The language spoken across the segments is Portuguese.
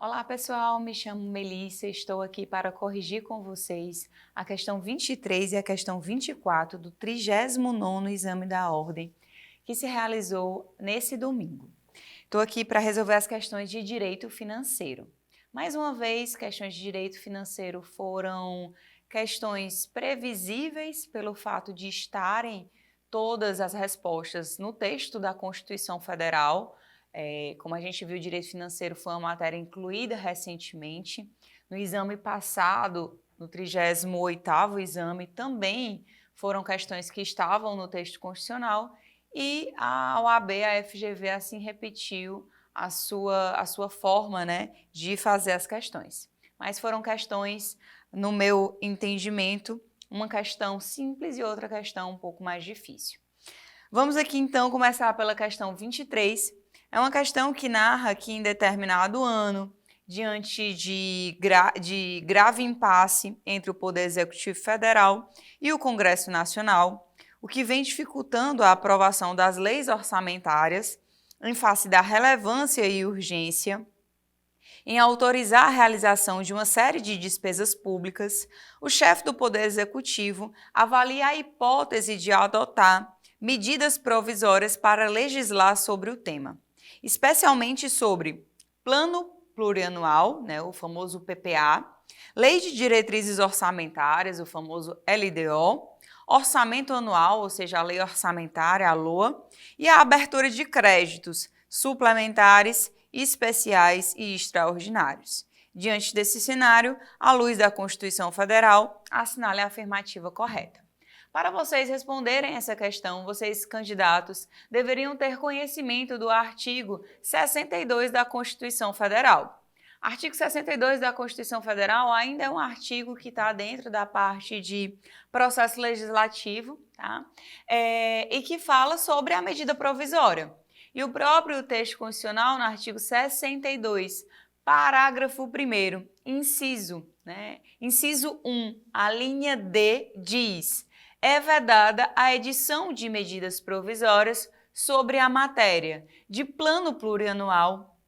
Olá pessoal, me chamo Melissa, estou aqui para corrigir com vocês a questão 23 e a questão 24 do 39º Exame da Ordem, que se realizou nesse domingo. Estou aqui para resolver as questões de direito financeiro. Mais uma vez, questões de direito financeiro foram questões previsíveis pelo fato de estarem todas as respostas no texto da Constituição Federal. Como a gente viu, o direito financeiro foi uma matéria incluída recentemente. No exame passado, no 38º exame, também foram questões que estavam no texto constitucional e a OAB, a FGV, assim repetiu a sua forma, né, de fazer as questões. Mas foram questões, no meu entendimento, uma questão simples e outra questão um pouco mais difícil. Vamos aqui então começar pela questão 23. É uma questão que narra que em determinado ano, diante de grave impasse entre o Poder Executivo Federal e o Congresso Nacional, o que vem dificultando a aprovação das leis orçamentárias, em face da relevância e urgência em autorizar a realização de uma série de despesas públicas, o chefe do Poder Executivo avalia a hipótese de adotar medidas provisórias para legislar sobre o tema, especialmente sobre Plano Plurianual, né, o famoso PPA, Lei de Diretrizes Orçamentárias, o famoso LDO, Orçamento Anual, ou seja, a Lei Orçamentária, a LOA, e a abertura de créditos suplementares, especiais e extraordinários. Diante desse cenário, à luz da Constituição Federal, assinale a afirmativa correta. Para vocês responderem essa questão, vocês, candidatos, deveriam ter conhecimento do artigo 62 da Constituição Federal. Artigo 62 da Constituição Federal ainda é um artigo que está dentro da parte de processo legislativo, tá? E que fala sobre a medida provisória. E o próprio texto constitucional, no artigo 62, parágrafo 1º, inciso 1, a linha D diz: é vedada a edição de medidas provisórias sobre a matéria de plano plurianual,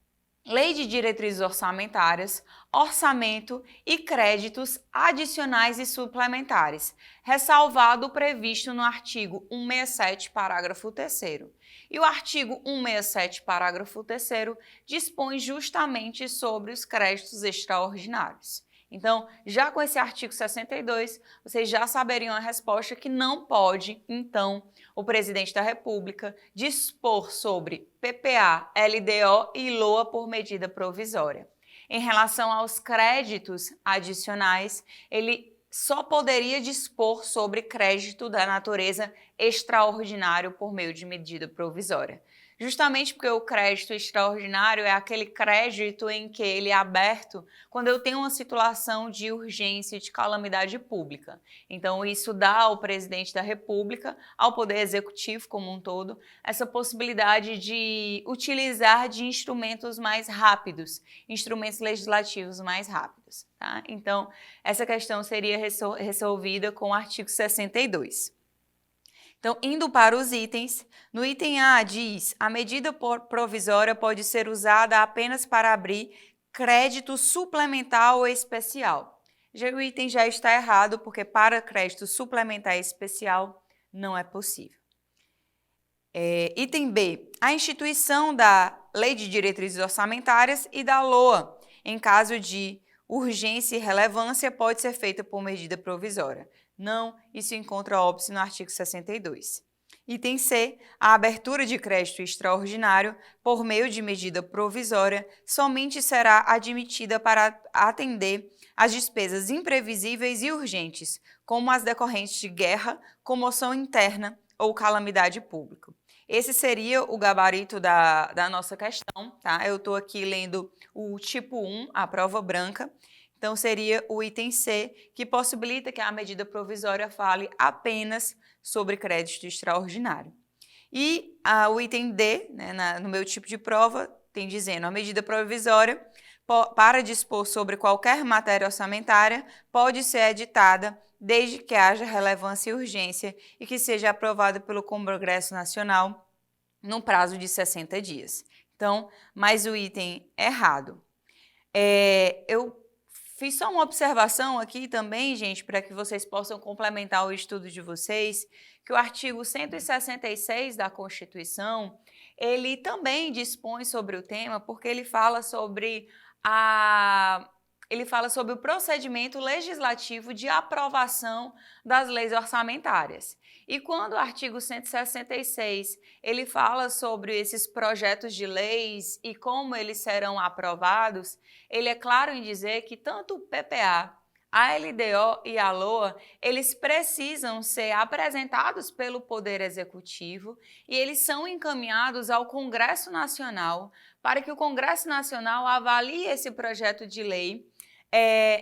Lei de Diretrizes Orçamentárias, Orçamento e Créditos Adicionais e Suplementares, ressalvado o previsto no artigo 167, parágrafo 3º. E o artigo 167, parágrafo 3º, dispõe justamente sobre os créditos extraordinários. Então, já com esse artigo 62, vocês já saberiam a resposta que não pode, então, o presidente da República dispor sobre PPA, LDO e LOA por medida provisória. Em relação aos créditos adicionais, ele só poderia dispor sobre crédito da natureza extraordinário por meio de medida provisória. Justamente porque o crédito extraordinário é aquele crédito em que ele é aberto quando eu tenho uma situação de urgência e de calamidade pública. Então, isso dá ao presidente da República, ao Poder Executivo como um todo, essa possibilidade de utilizar de instrumentos mais rápidos, instrumentos legislativos mais rápidos. Tá? Então, essa questão seria resolvida com o artigo 62. Então, indo para os itens, no item A diz: a medida provisória pode ser usada apenas para abrir crédito suplementar ou especial. O item já está errado, porque para crédito suplementar e especial não é possível. Item B, a instituição da Lei de Diretrizes Orçamentárias e da LOA, em caso de urgência e relevância, pode ser feita por medida provisória. Não, isso encontra óbice no artigo 62. Item C, a abertura de crédito extraordinário por meio de medida provisória somente será admitida para atender às despesas imprevisíveis e urgentes, como as decorrentes de guerra, comoção interna ou calamidade pública. Esse seria o gabarito da nossa questão, tá? Eu estou aqui lendo o tipo 1, a prova branca. Então, seria o item C, que possibilita que a medida provisória fale apenas sobre crédito extraordinário. E o item D, né, no meu tipo de prova, tem dizendo: a medida provisória, para dispor sobre qualquer matéria orçamentária, pode ser editada desde que haja relevância e urgência e que seja aprovada pelo Congresso Nacional no prazo de 60 dias. Então, mais o item errado. Eu fiz só uma observação aqui também, gente, para que vocês possam complementar o estudo de vocês, que o artigo 166 da Constituição, ele também dispõe sobre o tema, porque ele fala sobre o procedimento legislativo de aprovação das leis orçamentárias. E quando o artigo 166 ele fala sobre esses projetos de leis e como eles serão aprovados, ele é claro em dizer que tanto o PPA, a LDO e a LOA, eles precisam ser apresentados pelo Poder Executivo e eles são encaminhados ao Congresso Nacional para que o Congresso Nacional avalie esse projeto de lei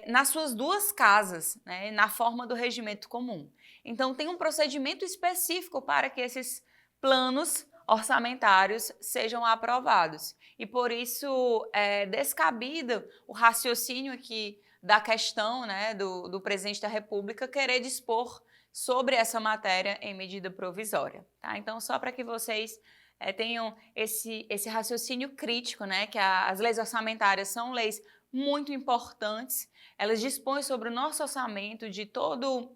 nas suas duas casas, né, na forma do regimento comum. Então, tem um procedimento específico para que esses planos orçamentários sejam aprovados. E, por isso, é descabido o raciocínio aqui da questão, né, do presidente da República querer dispor sobre essa matéria em medida provisória. Tá? Então, só para que vocês tenham esse raciocínio crítico, né, que as leis orçamentárias são leis muito importantes, elas dispõem sobre o nosso orçamento de toda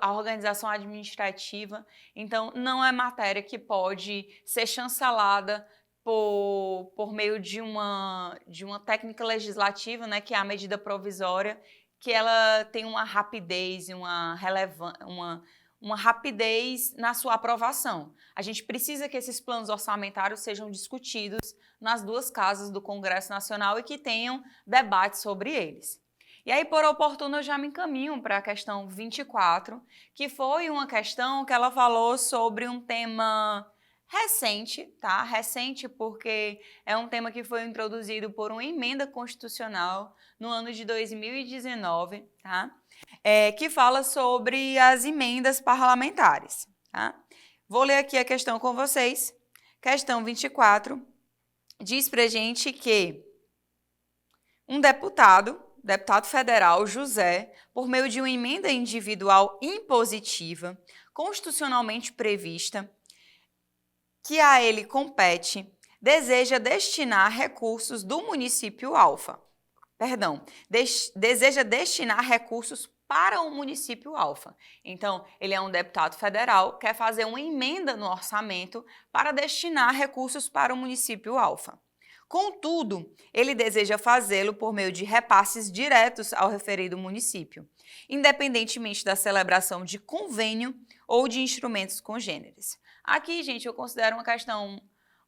a organização administrativa, então não é matéria que pode ser chancelada por meio de uma técnica legislativa, né, que é a medida provisória, que ela tem uma rapidez e uma rapidez na sua aprovação. A gente precisa que esses planos orçamentários sejam discutidos nas duas casas do Congresso Nacional e que tenham debate sobre eles. E aí, por oportuno, eu já me encaminho para a questão 24, que foi uma questão que ela falou sobre um tema recente, tá? Recente porque é um tema que foi introduzido por uma emenda constitucional no ano de 2019, tá? Que fala sobre as emendas parlamentares, tá? Vou ler aqui a questão com vocês. Questão 24 diz pra gente que um deputado federal, José, por meio de uma emenda individual impositiva, constitucionalmente prevista, que a ele compete, deseja destinar recursos do município alfa. Deseja destinar recursos para o município alfa. Então, ele é um deputado federal, quer fazer uma emenda no orçamento para destinar recursos para o município alfa. Contudo, ele deseja fazê-lo por meio de repasses diretos ao referido município, independentemente da celebração de convênio ou de instrumentos congêneres. Aqui, gente, eu considero uma questão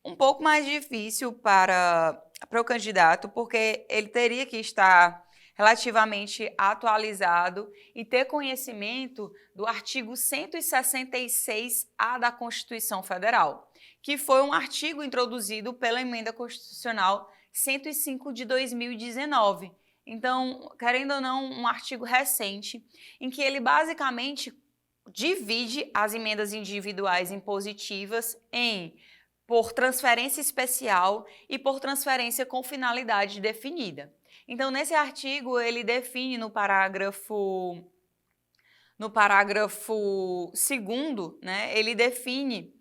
um pouco mais difícil para o candidato, porque ele teria que estar relativamente atualizado e ter conhecimento do artigo 166-A da Constituição Federal, que foi um artigo introduzido pela Emenda Constitucional 105 de 2019. Então, querendo ou não, um artigo recente, em que ele basicamente divide as emendas individuais impositivas por transferência especial e por transferência com finalidade definida. Então, nesse artigo, ele define no parágrafo 2º, né, ele define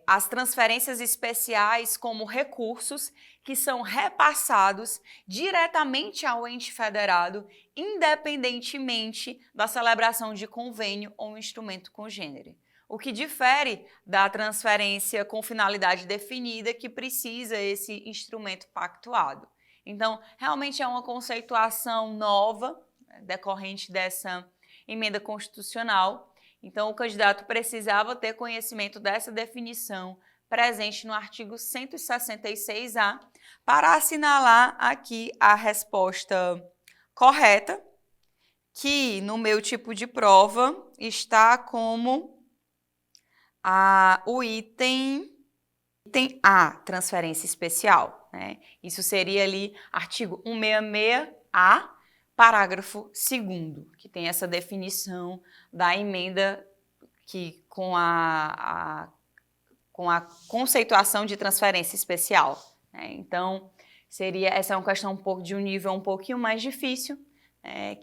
as transferências especiais como recursos que são repassados diretamente ao ente federado, independentemente da celebração de convênio ou instrumento congênere. O que difere da transferência com finalidade definida, que precisa esse instrumento pactuado. Então, realmente é uma conceituação nova, decorrente dessa emenda constitucional. Então, o candidato precisava ter conhecimento dessa definição presente no artigo 166-A para assinalar aqui a resposta correta, que no meu tipo de prova está como o item A, transferência especial, né? Isso seria ali artigo 166-A, parágrafo 2º, que tem essa definição da emenda que com a conceituação de transferência especial, né? Então, essa é uma questão de um nível um pouquinho mais difícil,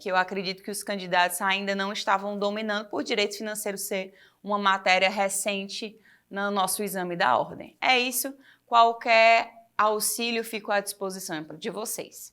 que eu acredito que os candidatos ainda não estavam dominando, por direito financeiro ser uma matéria recente no nosso exame da ordem. É isso. Qualquer auxílio fico à disposição de vocês.